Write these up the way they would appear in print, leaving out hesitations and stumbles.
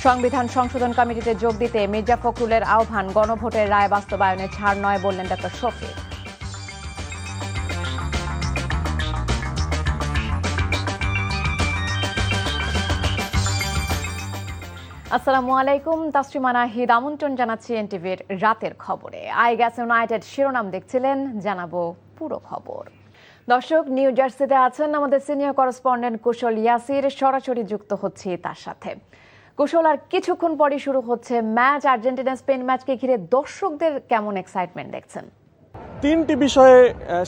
সংবিধান সংশোধন কমিটিতে যোগ দিতে মির্জা ফখরুলের আহ্বান, গণভোটের রায় বাস্তবায়নে ছাড় নয় বললেন ডক্টর শফিক। আসসালামু আলাইকুম, তাসলিমা নাহিদ আমন্ত্রণ জানাচ্ছি এনটিভির রাতের খবরে। আইগ্যাস ইউনাইটেড শিরোনাম দেখছিলেন, জানাবো পুরো খবর। দর্শক, নিউ জার্সিতে আছেন আমাদের সিনিয়র করেসপন্ডেন্ট কুশল ইয়াসির, সরাসরি যুক্ত হচ্ছে তার সাথে। কুশল, আর কিছুক্ষণ পরই শুরু হচ্ছে ম্যাচ, আর্জেন্টিনা স্পেন ম্যাচকে ঘিরে দর্শকদের কেমন এক্সাইটমেন্ট দেখছেন? তিনটি বিষয়ে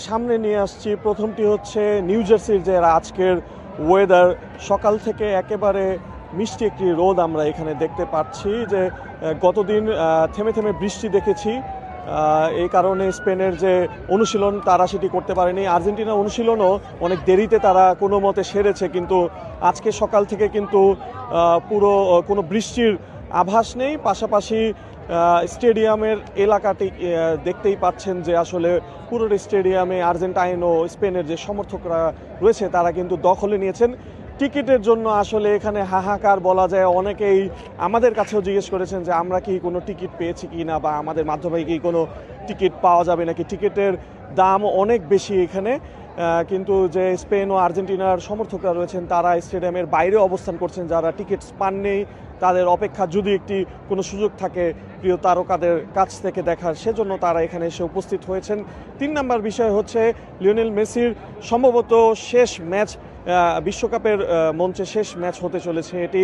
সামনে নিয়ে আসছি। প্রথমটি হচ্ছে নিউ জার্সির যে আজকের ওয়েদার, সকাল থেকে একেবারে মিষ্টি একটি রোদ আমরা এখানে দেখতে পাচ্ছি। যে গতদিন থেমে থেমে বৃষ্টি দেখেছি, এই কারণে স্পেনের যে অনুশীলন তারা সেটি করতে পারেনি। আর্জেন্টিনার অনুশীলনও অনেক দেরিতে তারা কোনো মতে সেরেছে, কিন্তু আজকে সকাল থেকে কিন্তু পুরো কোনো বৃষ্টির আভাস নেই। পাশাপাশি স্টেডিয়ামের এলাকাটি দেখতেই পাচ্ছেন যে আসলে পুরো স্টেডিয়ামে আর্জেন্টাইন ও স্পেনের যে সমর্থকরা রয়েছে তারা কিন্তু দখলে নিয়েছেন। টিকিটের জন্য আসলে এখানে হাহাকার বলা যায়। অনেকেই আমাদের কাছেও জিজ্ঞেস করেছেন যে আমরা কি কোনো টিকিট পেয়েছি কি না, বা আমাদের মাধ্যমে কি কোনো টিকিট পাওয়া যাবে নাকি। টিকিটের দাম অনেক বেশি এখানে, কিন্তু যে স্পেন ও আর্জেন্টিনার সমর্থকরা রয়েছেন তারা স্টেডিয়ামের বাইরে অবস্থান করছেন। যারা টিকিট পাননি তাদের অপেক্ষা, যদি একটি কোনো সুযোগ থাকে প্রিয় তারকাদের কাছ থেকে দেখার, সেজন্য তারা এখানে এসে উপস্থিত হয়েছেন। 3 নম্বর বিষয় হচ্ছে লিওনেল মেসির সম্ভবত শেষ ম্যাচ, বিশ্বকাপের মঞ্চে শেষ ম্যাচ হতে চলেছে এটি,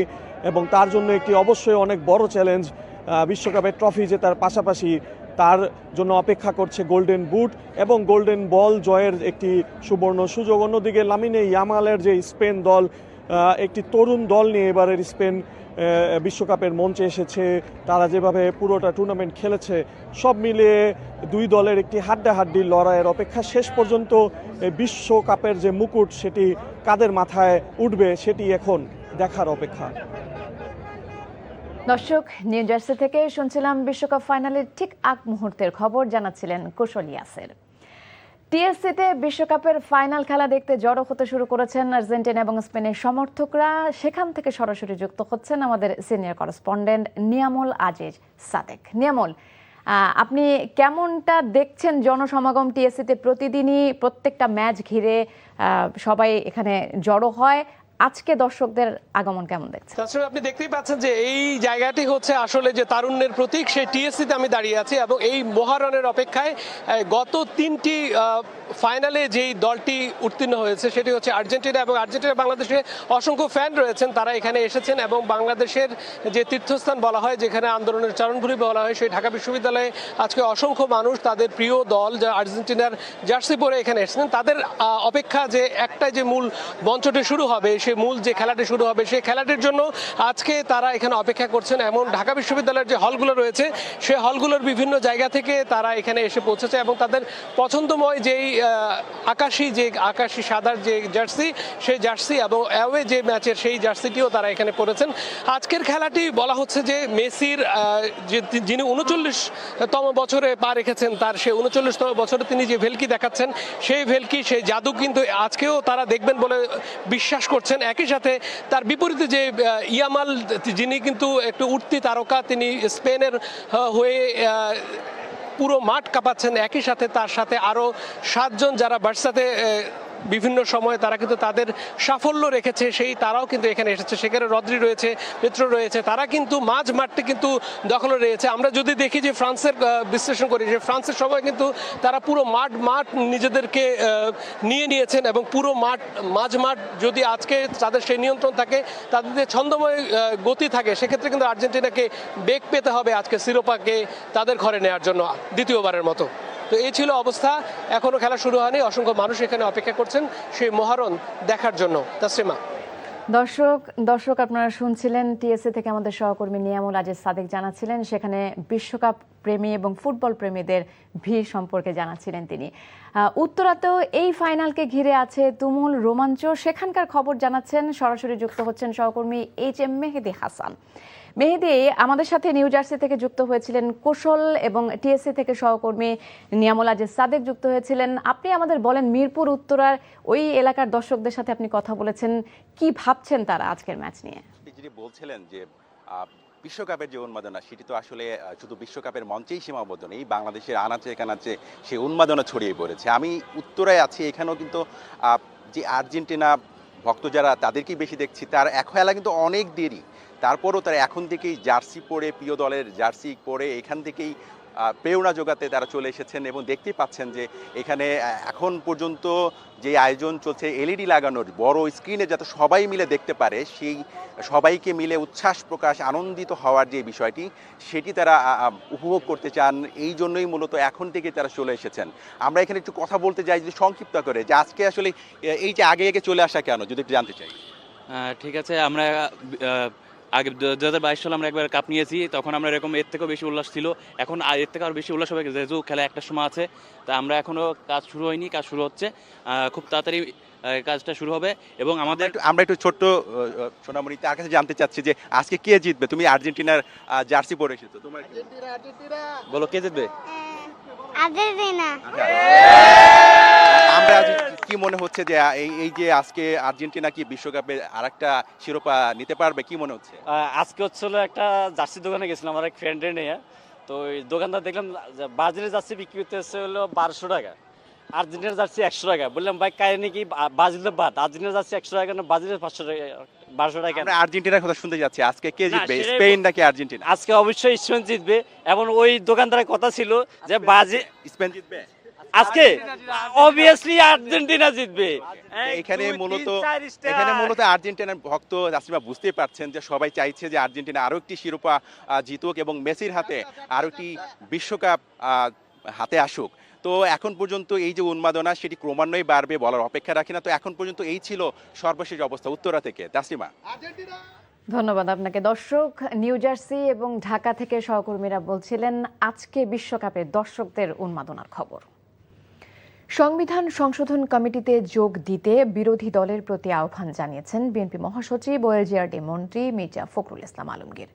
এবং তার জন্য একটি অবশ্যই অনেক বড় চ্যালেঞ্জ। বিশ্বকাপের ট্রফি জেতার পাশাপাশি তার জন্য অপেক্ষা করছে গোল্ডেন বুট এবং গোল্ডেন বল জয়ের একটি সুবর্ণ সুযোগ। অন্যদিকে লামিনে ইয়ামালের যে স্পেন দল, একটি তরুণ দল নিয়ে এবারের স্পেন বিশ্বকাপের মঞ্চে এসেছে। তারা যেভাবে পুরোটা টুর্নামেন্ট খেলেছে, সব মিলিয়ে দুই দলের একটি হাড্ডাহাড্ডি লড়াইয়ের অপেক্ষা। শেষ পর্যন্ত বিশ্বকাপের যে মুকুট সেটি কাদের মাথায় উঠবে সেটি এখন দেখার অপেক্ষা। দর্শক, নিউ জার্সি থেকে শুনছিলাম বিশ্বকাপ ফাইনালের ঠিক আগ মুহূর্তের খবর, জানাচ্ছিলেন কুশল ইয়াসের। টিএসসিতে বিশ্বকাপের ফাইনাল খেলা দেখতে জড়ো হতে শুরু করেছেন আর্জেন্টিনা এবং স্পেনের সমর্থকরা। সেখান থেকে সরাসরি যুক্ত হচ্ছেন আমাদের সিনিয়র করেসপন্ডেন্ট নিয়ামল আজিজ সাদেক। নিয়ামল, আপনি কেমনটা দেখছেন জনসমাগম টিএসসিতে? প্রতিদিনই প্রত্যেকটা ম্যাচ ঘিরে সবাই এখানে জড়ো হয়, আজকে দর্শকদের আগমন কেমন দেখছেন? আসলে আপনি দেখতেই পাচ্ছেন যে এই জায়গাটি হচ্ছে আসলে যে তারুণ্যের প্রতীক, সেই টিএসসিতে আমি দাঁড়িয়ে আছি এবং এই মহারণের অপেক্ষায় গত 3টি ফাইনালে যেই দলটি উত্তীর্ণ হয়েছে সেটি হচ্ছে আর্জেন্টিনা, এবং আর্জেন্টিনা বাংলাদেশে অসংখ্য ফ্যান রয়েছেন, তারা এখানে এসেছেন। এবং বাংলাদেশের যে তীর্থস্থান বলা হয়, যেখানে আন্দোলনের চারণভূমি বলা হয়, সেই ঢাকা বিশ্ববিদ্যালয়ে আজকে অসংখ্য মানুষ তাদের প্রিয় দল যা আর্জেন্টিনার জার্সি পরে এখানে এসেছেন। তাদের অপেক্ষা যে একটা যে মূল মঞ্চটি শুরু হবে, সেই মূল যে খেলাটি শুরু হবে, সেই খেলাটির জন্য আজকে তারা এখানে অপেক্ষা করছেন। এমন ঢাকা বিশ্ববিদ্যালয়ের যে হলগুলো রয়েছে, সেই হলগুলোর বিভিন্ন জায়গা থেকে তারা এখানে এসে পৌঁছেছে এবং তাদের পছন্দময় যেই আকাশি সাদার যে জার্সি, সেই জার্সি এবং অ্যাওয়ে যে ম্যাচের সেই জার্সিটিও তারা এখানে পরেছেন। আজকের খেলাটি বলা হচ্ছে যে মেসির যিনি 39তম বছরে পা রেখেছেন, তার সেই 39তম বছরে তিনি যে ভেলকি দেখাচ্ছেন, সেই ভেলকি, সেই জাদু কিন্তু আজকেও তারা দেখবেন বলে বিশ্বাস করছেন। একই সাথে তার বিপরীতে যে ইয়ামাল, যিনি কিন্তু একটু উঠতি তারকা, তিনি স্পেনের হয়ে পুরো মাঠ কাঁপাচ্ছেন। একই সাথে তার সাথে আরও 7 জন যারা বার্সাতে বিভিন্ন সময় তারা কিন্তু তাদের সাফল্য রেখেছে, সেই তারাও কিন্তু এখানে এসেছে। সেখানে রদ্রি রয়েছে, পেত্রো রয়েছে, তারা কিন্তু মাঝ মাঠটি কিন্তু দখলে রয়েছে। আমরা যদি দেখি যে ফ্রান্সের বিশ্লেষণ করি, যে ফ্রান্সের সময় কিন্তু তারা পুরো মাঠ নিজেদেরকে নিয়ে নিয়েছেন, এবং পুরো মাঝ মাঠ যদি আজকে তাদের সেই নিয়ন্ত্রণ থাকে, তাদের যে ছন্দময় গতি থাকে, সেক্ষেত্রে কিন্তু আর্জেন্টিনাকে বেগ পেতে হবে আজকে শিরোপাকে তাদের ঘরে নেওয়ার জন্য দ্বিতীয়বারের মতো। তো এই ছিল অবস্থা, এখনো খেলা শুরু হয়নি, অসংখ্য মানুষ এখানে অপেক্ষা করছেন সেই মহারণ দেখার জন্য। তাসলিমা। দর্শক আপনারা শুনছিলেন, টিএসসি থেকে আমাদের সহকর্মী নিয়ামুল আজিজ সাদেক জানাচ্ছিলেন, সেখানে বিশ্বকাপ প্রেমী এবং ফুটবল প্রেমীদের ভিড় সম্পর্কে জানাচ্ছিলেন তিনি। উত্তরাতেও এই ফাইনালকে ঘিরে আছে তুমুল রোমাঞ্চ, সেখানকার খবর জানাচ্ছেন, সরাসরি যুক্ত হচ্ছেন সহকর্মী HM মেহেদি হাসান। মেহেদি, আমাদের সাথে নিউ জার্সি থেকে যুক্ত হয়েছিলেন কুশল এবং টিএসসি থেকে সহকর্মী নিয়ামুল আজিজ সাদেক যুক্ত হয়েছিলেন। আপনি আমাদের বলেন, মিরপুর উত্তরার ওই এলাকার দর্শকদের সাথে আপনি কথা বলেছেন, কি ভাবছেন তারা আজকের ম্যাচ নিয়ে? আপনি যেটি বলছিলেন যে বিশ্বকাপের যে উন্মাদনা সেটি তো আসলে শুধু বিশ্বকাপের মঞ্চেই সীমাবদ্ধ নেই, বাংলাদেশের আনাচে কানাচে সেই উন্মাদনা ছড়িয়ে পড়েছে। আমি উত্তরায় আছি, এখানেও কিন্তু যে আর্জেন্টিনা ভক্ত যারা তাদেরকেই বেশি দেখছি, তার এক খেলা কিন্তু অনেক দেরি, তারপরও তারা এখন থেকেই জার্সি পরে, প্রিয় দলের জার্সি পরে এখান থেকেই প্রেরণা জোগাতে তারা চলে এসেছেন এবং দেখতেই পাচ্ছেন যে এখানে এখন পর্যন্ত যে আয়োজন চলছে এলইডি লাগানোর বড় স্ক্রিনে যাতে সবাই মিলে দেখতে পারে, সেই সবাইকে মিলে উচ্ছ্বাস প্রকাশ, আনন্দিত হওয়ার যে বিষয়টি সেটি তারা উপভোগ করতে চান, এই জন্যই মূলত এখন থেকে তারা চলে এসেছেন। আমরা এখানে একটু কথা বলতে চাই যদি সংক্ষিপ্ত করে, যে আজকে আসলে এই যে আগে আগে চলে আসা কেন, যদি একটু জানতে চাই। ঠিক আছে, আমরা আগে 2022 সালে আমরা একবার কাপ নিয়েছি, তখন আমরা এরকম এর থেকেও বেশি উল্লাস ছিল। এখন এর থেকে আরও বেশি উল্লাস হবে, যেহেতু খেলা একটা সময় আছে। তা আমরা এখনও কাজ শুরু হয়নি, কাজ শুরু হচ্ছে, খুব তাড়াতাড়ি কাজটা শুরু হবে। এবং আমরা একটু ছোট্ট সোনামণি তার কাছে জানতে চাচ্ছি যে আজকে কে জিতবে? তুমি আর্জেন্টিনার জার্সি পরে এসেছো, তোমার বলো কে জিতবে? আর্জেন্টিনা। আমরা কি মনে হচ্ছে যে এই যে আজকে আর্জেন্টিনা কি বিশ্বকাপে আরেকটা শিরোপা নিতে পারবে, কি মনে হচ্ছে? আজকে হচ্ছিল একটা জার্সি দোকানে গেছিলাম আমার এক ফ্রেন্ডের নিয়ে। তো ওই দোকানদার দেখলাম ব্রাজিলের জার্সি বিক্রি করতেছে হলো 1200 টাকা, আর্জেন্টিনার জার্সি 100 টাকা। বললাম ভাই কাহিনী কি, ব্রাজিলের বাদ আর্জেন্টিনার জার্সি 100 টাকা না ব্রাজিলের 500 টাকা 1200 টাকা? আমরা আর্জেন্টিনার কথা শুনতে যাচ্ছি, আজকে কে জিতবে, স্পেন নাকি আর্জেন্টিনা? আজকে অবশ্যই স্পেন জিতবে, এবং ওই দোকানদারের কথা ছিল যে স্পেন জিতবে আজকে অবভিয়াসলি আর্জেন্টিনা জিতবে। এখানে মূলত আর্জেন্টিনার ভক্ত আসিমা বুঝতেই পারছেন যে সবাই চাইছে যে আর্জেন্টিনা আরো একটি শিরোপা জিতুক এবং মেসির হাতে আরো একটি বিশ্বকাপ হাতে আসুক। তো এখন পর্যন্ত এই যে উন্মাদনা সেটি ক্রমান্বয়ে বাড়বে বলার অপেক্ষা রাখি না। তো এখন পর্যন্ত এই ছিল সর্বশেষ অবস্থা উত্তরা থেকে। তাসলিমা, ধন্যবাদ আপনাকে। দর্শক, নিউ জার্সি এবং ঢাকা থেকে সহকর্মীরা বলছিলেন আজকে বিশ্বকাপের দর্শকদের উন্মাদনার খবর। সংবিধান সংশোধন কমিটিতে যোগ দিতে বিরোধী দলের প্রতি আহ্বান জানিয়েছেন বিএনপি মহাসচিব ও এলজিআরডি মন্ত্রী মির্জা ফখরুল ইসলাম আলমগীর।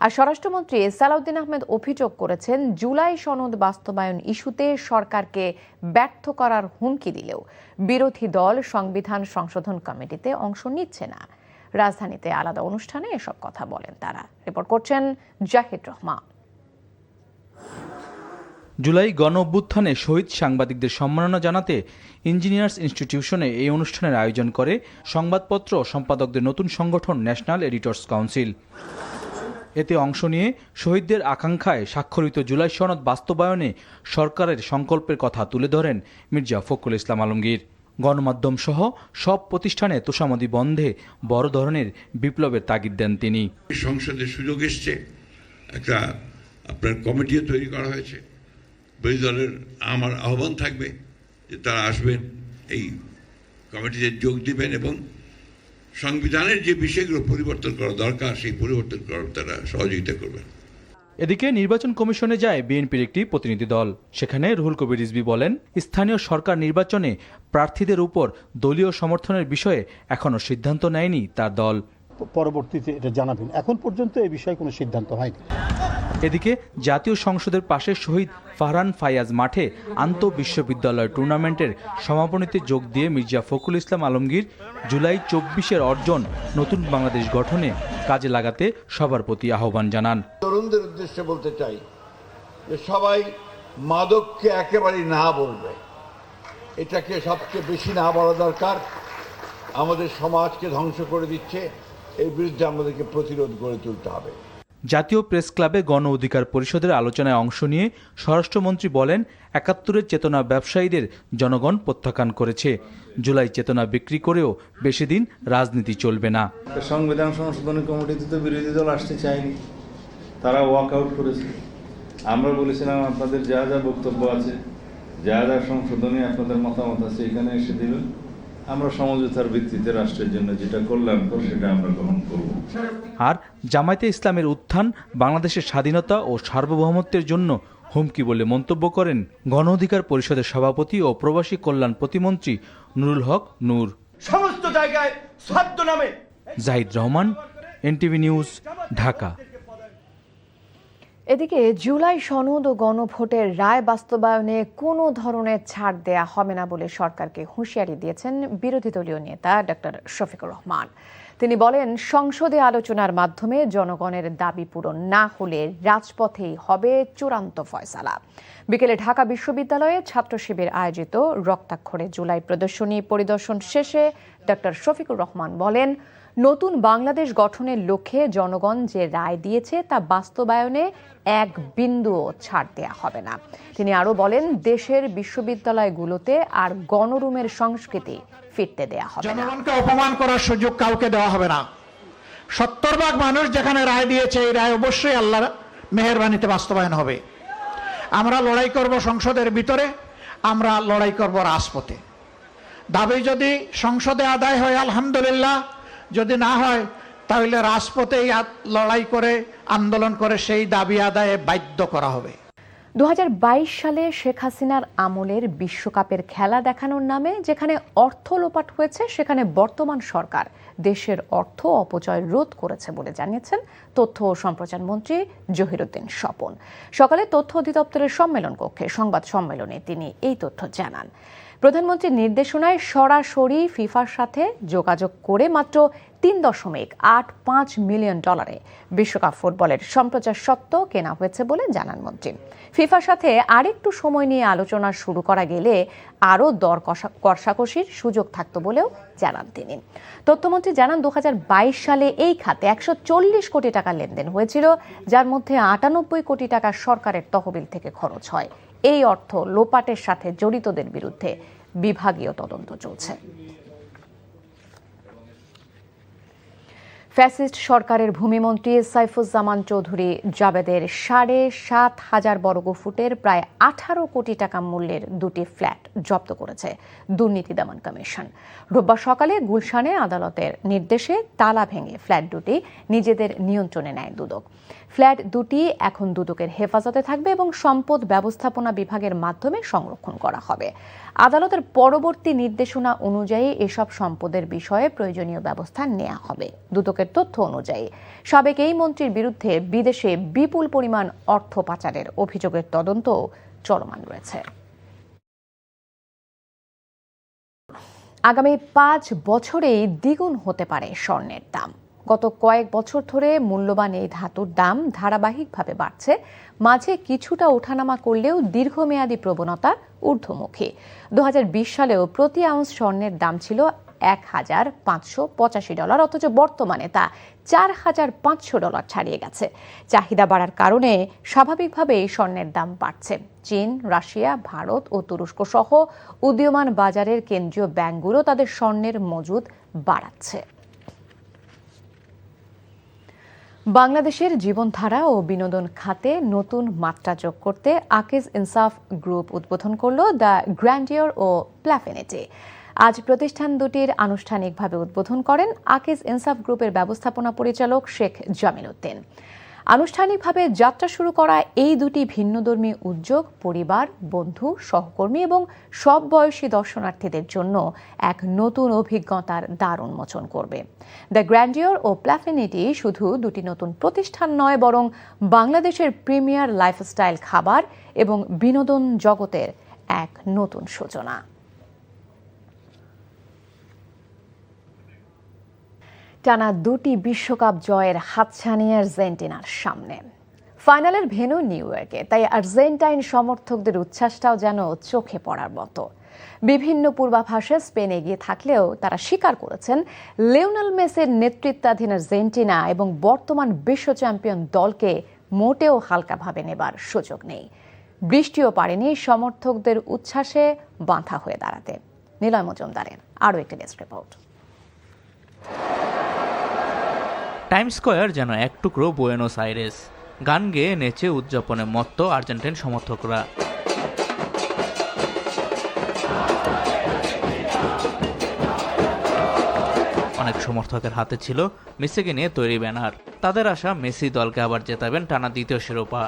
আর স্বরাষ্ট্রমন্ত্রী সালাউদ্দিন আহমেদ অভিযোগ করেছেন জুলাই সনদ বাস্তবায়ন ইস্যুতে সরকারকে ব্যর্থ করার হুমকি দিলেও বিরোধী দল সংবিধান সংশোধন কমিটিতে অংশ নিচ্ছে না। রাজধানীতে আলাদা অনুষ্ঠানে এসব কথা বলেন তারা। রিপোর্ট করছেন জাহিদ রহমান। জুলাই গণ অভ্যুত্থানে শহীদ সাংবাদিকদের সম্মাননা জানাতে ইঞ্জিনিয়ার্স ইনস্টিটিউশনে এই অনুষ্ঠানের আয়োজন করে সংবাদপত্র সম্পাদকদের নতুন সংগঠন ন্যাশনাল এডিটর্স কাউন্সিল। এতে অংশ নিয়ে শহীদদের আকাঙ্ক্ষায় স্বাক্ষরিত জুলাই সনদ বাস্তবায়নে সরকারের সংকল্পের কথা তুলে ধরেন মির্জা ফখরুল ইসলাম আলমগীর। গণমাধ্যম সহ সব প্রতিষ্ঠানে তোষামোদী বন্ধে বড় ধরনের বিপ্লবের তাগিদ দেন তিনি। সংসদে সুযোগ এসছে, একটা আপনার কমিটিও তৈরি করা হয়েছে। বিরোধী দলের আমার আহ্বান থাকবে যে তারা আসবেন, এই কমিটিতে যোগ দিবেন এবং সংবিধানের যে বিষয়গুলো পরিবর্তন করা দরকার সেই পরিবর্তন করার তারা সহযোগিতা করবেন। এদিকে নির্বাচন কমিশনে যায় বিএনপির একটি প্রতিনিধি দল। সেখানে রুহুল কবির রিজভী বলেন, স্থানীয় সরকার নির্বাচনে প্রার্থীদের উপর দলীয় সমর্থনের বিষয়ে এখনো সিদ্ধান্ত নেয়নি তার দল। পরবর্তীতে এটা জানাবেন, এখন পর্যন্ত এই বিষয়ে কোনো সিদ্ধান্ত হয়নি। এদিকে জাতীয় সংসদের পাশে শহীদ ফারহান ফায়াজ মাঠে আন্তঃবিশ্ববিদ্যালয় টুর্নামেন্টের সমাপনীতে যোগ দিয়ে মির্জা ফখরুল ইসলাম আলমগীর জুলাই 24-এর অর্জন নতুন বাংলাদেশ গঠনে কাজে লাগাতে সবার প্রতি আহ্বান জানান। তরুণদের উদ্দেশ্যে বলতে চাই যে সবাই মাদককে একেবারেই না বলবে, এটাকে সবচেয়ে বেশি না বলা দরকার। আমাদের সমাজকে ধ্বংস করে দিচ্ছে, এর বিরুদ্ধে আমাদেরকে প্রতিরোধ গড়ে তুলতে হবে। জাতীয় প্রেস ক্লাবে গণ অধিকার পরিষদের আলোচনায় অংশ নিয়ে স্বরাষ্ট্রমন্ত্রী বলেন, ৭১-এর চেতনা ব্যবসায়ীদের জনগণ প্রত্যাখ্যান করেছে। জুলাই চেতনা বিক্রি করেও বেশি দিন রাজনীতি চলবে না। সংবিধান সংশোধনী কমিটিতে তো বিরোধী দল আসতে চায়নি, তারা ওয়াক আউট করেছে। আমরা বলেছিলাম আপনাদের যা যা বক্তব্য আছে, যা যা সংশোধনী আপনাদের মতামত আছে এখানে এসে দিবেন, আমরা সমঝোতার ভিত্তিতে রাষ্ট্রের জন্য যেটা করলাম সেটা আমরা গ্রহণ করব। আর জামায়াতে ইসলামের উত্থান বাংলাদেশের স্বাধীনতা ও সার্বভৌমত্বের জন্য হুমকি বলে মন্তব্য করেন গণ অধিকার পরিষদের সভাপতি ও প্রবাসী কল্যাণ প্রতিমন্ত্রী নুরুল হক নূর। সমস্ত জায়গায় ছদ্মনামে। Zahid Rahman, NTV news, Dhaka. এদিকে জুলাই সনদ ও গণভোটের রায় বাস্তবায়নে কোনো ধরনের ছাড় দেয়া হবে না বলে সরকারকে হুঁশিয়ারি দিয়েছেন বিরোধী দলীয় নেতা ডক্টর শফিকুর রহমান। তিনি বলেন, সংসদে আলোচনার মাধ্যমে জনগণের দাবি পূরণ না হলে রাজপথেই হবে চূড়ান্ত ফয়সালা। বিকেলে ঢাকা বিশ্ববিদ্যালয়ে ছাত্র শিবির আয়োজিত রক্তাক্ষরে জুলাই প্রদর্শনী পরিদর্শন শেষে ডক্টর শফিকুর রহমান বলেন, নতুন বাংলাদেশ গঠনের লক্ষ্যে জনগণ যে রায় দিয়েছে তা বাস্তবায়নে এক বিন্দুও ছাড় দেয়া হবে না। তিনি আরও বলেন, দেশের বিশ্ববিদ্যালয়গুলোতে আর গণরুমের সংস্কৃতি ফিরতে দেয়া হবে না। জনগণকে অপমান করার সুযোগ কাউকে দেওয়া হবে না। 70% মানুষ যেখানে রায় দিয়েছে, এই রায় অবশ্যই আল্লাহর মেহেরবানিতে বাস্তবায়ন হবে। আমরা লড়াই করব সংসদের ভিতরে, আমরা লড়াই করব রাজপথে। দাবি যদি সংসদে আদায় হয় আলহামদুলিল্লাহ, যদি না হয় তাহলে রাজপথেই লড়াই করে আন্দোলন করে সেই দাবি আদায়ে বাধ্য করা হবে। 2022 সালে শেখ হাসিনার আমলের বিশ্বকাপের খেলা দেখানোর নামে যেখানে অর্থ লোপাট হয়েছে, সেখানে বর্তমান সরকার দেশের অর্থ অপচয় রোধ করেছে বলে জানিয়েছেন তথ্য ও সম্প্রচার মন্ত্রী জহিরুদ্দিন স্বপন। সকালে তথ্য অধিদপ্তরের সম্মেলন কক্ষে সংবাদ সম্মেলনে তিনি এই তথ্য জানান। প্রধানমন্ত্রীর নির্দেশনায় সরাসরি ফিফার সাথে যোগাযোগ করে মাত্র $3.85 মিলিয়ন বিশ্বকাপ ফুটবলের সম্প্রচার স্বত্ব কেনা হয়েছে বলে জানান মন্ত্রী। ফিফার সাথে আরেকটু সময় নিয়ে আলোচনা শুরু করা গেলে আরও দর কষাকষির সুযোগ থাকত বলেও জানান তিনি। তথ্যমন্ত্রী জানান, 2022 সালে এই খাতে 140 কোটি টাকা লেনদেন হয়েছিল, যার মধ্যে 98 কোটি টাকা সরকারের তহবিল থেকে খরচ হয়। এই অর্থ লোপাটের সাথে জড়িতদের বিরুদ্ধে বিভাগীয় তদন্ত চলছে। ফ্যাসিস্ট সরকারের ভূমিমন্ত্রী সাইফুজ্জামান চৌধুরী জাবেদের 7,500 বর্গফুটের প্রায় 18 কোটি টাকা মূল্যের দুটি ফ্ল্যাট জব্দ করেছে দুর্নীতি দমন কমিশন। রোববার সকালে গুলশানে আদালতের নির্দেশে তালা ভেঙে ফ্ল্যাট দুটি নিজেদের নিয়ন্ত্রণে নেয় দুদক। ফ্ল্যাট দুটি এখন দুদকের হেফাজতে থাকবে এবং সম্পদ ব্যবস্থাপনা বিভাগের মাধ্যমে সংরক্ষণ করা হবে। আদালতের পরবর্তী নির্দেশনা অনুযায়ী এসব সম্পদের বিষয়ে প্রয়োজনীয় ব্যবস্থা নেওয়া হবে। দুদকের তথ্য অনুযায়ী সাবেক এই মন্ত্রীর বিরুদ্ধে বিদেশে বিপুল পরিমাণ অর্থ পাচারের অভিযোগের তদন্ত চলমান রয়েছে। আগামী 5 বছরেই দ্বিগুণ হতে পারে স্বর্ণের দাম। গত কয়েক বছর ধরে মূল্যবান এই ধাতুর দাম ধারাবাহিকভাবে বাড়ছে। মাঝে কিছুটা ওঠানামা করলেও দীর্ঘমেয়াদী প্রবণতা ঊর্ধ্বমুখী। 2020 সালেও প্রতি আউন্স স্বর্ণের দাম ছিল $1,585, অথচ বর্তমানে তা $4,500 ছাড়িয়ে গেছে। চাহিদা বাড়ার কারণে স্বাভাবিকভাবেই স্বর্ণের দাম বাড়ছে। চীন, রাশিয়া, ভারত ও তুরস্ক সহ উদীয়মান বাজারের কেন্দ্রীয় ব্যাংকগুলো তাদের স্বর্ণের মজুদ বাড়াচ্ছে। বাংলাদেশের জীবনধারা ও বিনোদন খাতে নতুন মাত্রা যোগ করতে আকিজ ইনসাফ গ্রুপ উদ্বোধন করল দ্য গ্র্যান্ডিয়র ও প্ল্যাফিনিটি। আজ প্রতিষ্ঠান দুটির আনুষ্ঠানিকভাবে উদ্বোধন করেন আকিজ ইনসাফ গ্রুপের ব্যবস্থাপনা পরিচালক শেখ জামিল উদ্দিন। আনুষ্ঠানিকভাবে যাত্রা শুরু করা এই দুটি ভিন্নধর্মী উদ্যোগ পরিবার, বন্ধু, সহকর্মী এবং সব বয়সী দর্শনার্থীদের জন্য এক নতুন অভিজ্ঞতার দ্বার উন্মোচন করবে। দ্য গ্র্যান্ডিয়র ও প্ল্যাফিনিটি শুধু দুটি নতুন প্রতিষ্ঠান নয়, বরং বাংলাদেশের প্রিমিয়ার লাইফস্টাইল খাবার এবং বিনোদন জগতের এক নতুন সূচনা। টানা দুটি বিশ্বকাপ জয়ের হাতছানি আর্জেন্টিনার সামনে। ফাইনালের ভেন্যু নিউ ইয়র্কে, তাই আর্জেন্টাইন সমর্থকদের উচ্ছ্বাসটাও যেন চোখে পড়ার মতো। বিভিন্ন পূর্বাভাসে স্পেন এগিয়ে থাকলেও তারা স্বীকার করেছেন, লিওনেল মেসির নেতৃত্বাধীন আর্জেন্টিনা এবং বর্তমান বিশ্ব চ্যাম্পিয়ন দলকে মোটেও হালকাভাবে নেবার সুযোগ নেই। বৃষ্টিও পারেনি সমর্থকদের উচ্ছ্বাসে বাঁধা হয়ে দাঁড়াতে। নিলয় মজুমদারের আরও একটি ডেস্ক রিপোর্ট। টাইম স্কয়ার যেন এক টুকরো বুয়েনোস আইরেস। গান গেয়ে নেচে উদযাপনে মত্ত আর্জেন্টাইন সমর্থকরা। অনেক সমর্থকের হাতে ছিল মেসিকে নিয়ে তৈরি ব্যানার। তাদের আশা মেসি দলকে আবার জেতাবেন টানা দ্বিতীয় শিরোপা।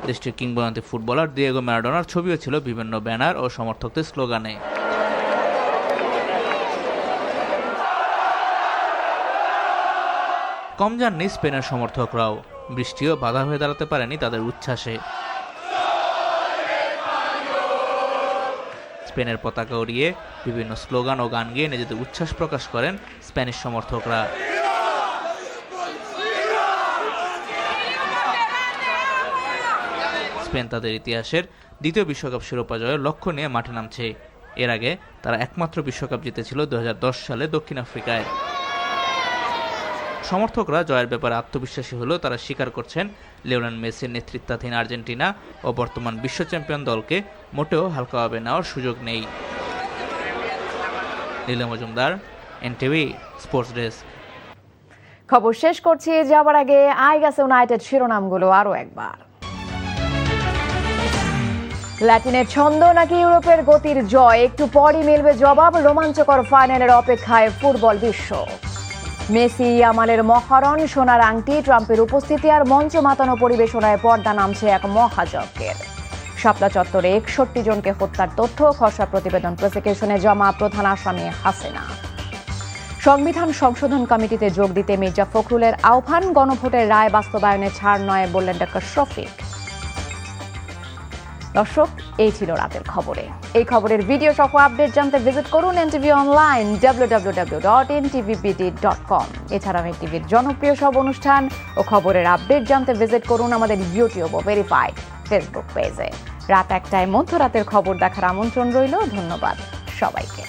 দেশটির কিংবদন্তি ফুটবলার দিয়েগো ম্যারাডোনার ছবিও ছিল বিভিন্ন ব্যানার ও সমর্থকদের স্লোগানে। কম যাননি স্পেনের সমর্থকরাও। বৃষ্টিও বাধা হয়ে দাঁড়াতে পারেনি তাদের উচ্ছ্বাসে। স্পেনের পতাকা উড়িয়ে বিভিন্ন স্লোগান ও গান গেয়ে নিজেদের উচ্ছ্বাস প্রকাশ করেন স্প্যানিশ সমর্থকরা। স্পেন তাদের ইতিহাসের দ্বিতীয় বিশ্বকাপ শিরোপা জয়ের লক্ষ্য নিয়ে মাঠে নামছে। এর আগে তারা একমাত্র বিশ্বকাপ জিতেছিল 2010 সালে দক্ষিণ আফ্রিকায়। সমর্থকরা জয়ের ব্যাপারে আত্মবিশ্বাসী হলেও তারা স্বীকার করছেন লিওনেল মেসির নেতৃত্বাধীন আর্জেন্টিনা ও বর্তমান বিশ্ব চ্যাম্পিয়ন দলকে মোটেও হালকাভাবে নেওয়ার সুযোগ নেই। নীলা মজুমদার, এনটিভি স্পোর্টস ডেস্ক। খবর শেষ করছি, যাবার আগে আইগাস ইউনাইটেড শিরোনামগুলো আরো একবার। ল্যাটিনের ছন্দ নাকি ইউরোপের গতির জয়, একটু পরই মিলবে জবাব। রোমাঞ্চকর ফাইনালের অপেক্ষায় ফুটবল বিশ্ব। মেসি ইয়ামালের মহারণ, সোনার আংটি, ট্রাম্পের উপস্থিতি আর মঞ্চ মাতানো পরিবেশনায় পর্দা নামছে এক মহাযজ্ঞের। শাপলা চত্বরে 61 জনকে হত্যার তথ্য, খসড়া প্রতিবেদন প্রসিকিউশনে জমা প্রধান আসামি হাসিনা। সংবিধান সংশোধন কমিটিতে যোগ দিতে মির্জা ফখরুলের আহ্বান, গণভোটের রায় বাস্তবায়নে ছাড় নয় বললেন ডক্টর শফিক। দর্শক, এই ছিল রাতের খবরে। এই খবরের ভিডিও সহ আপডেট জানতে ভিজিট করুন এনটিভি অনলাইন www.ntvbd.com। এছাড়াও এনটিভির জনপ্রিয় সব অনুষ্ঠান ও খবরের আপডেট জানতে ভিজিট করুন আমাদের ইউটিউব ও ভেরিফাইড ফেসবুক পেজে। রাত 1টায় মধ্যরাতের খবর দেখার আমন্ত্রণ রইল। ধন্যবাদ সবাইকে।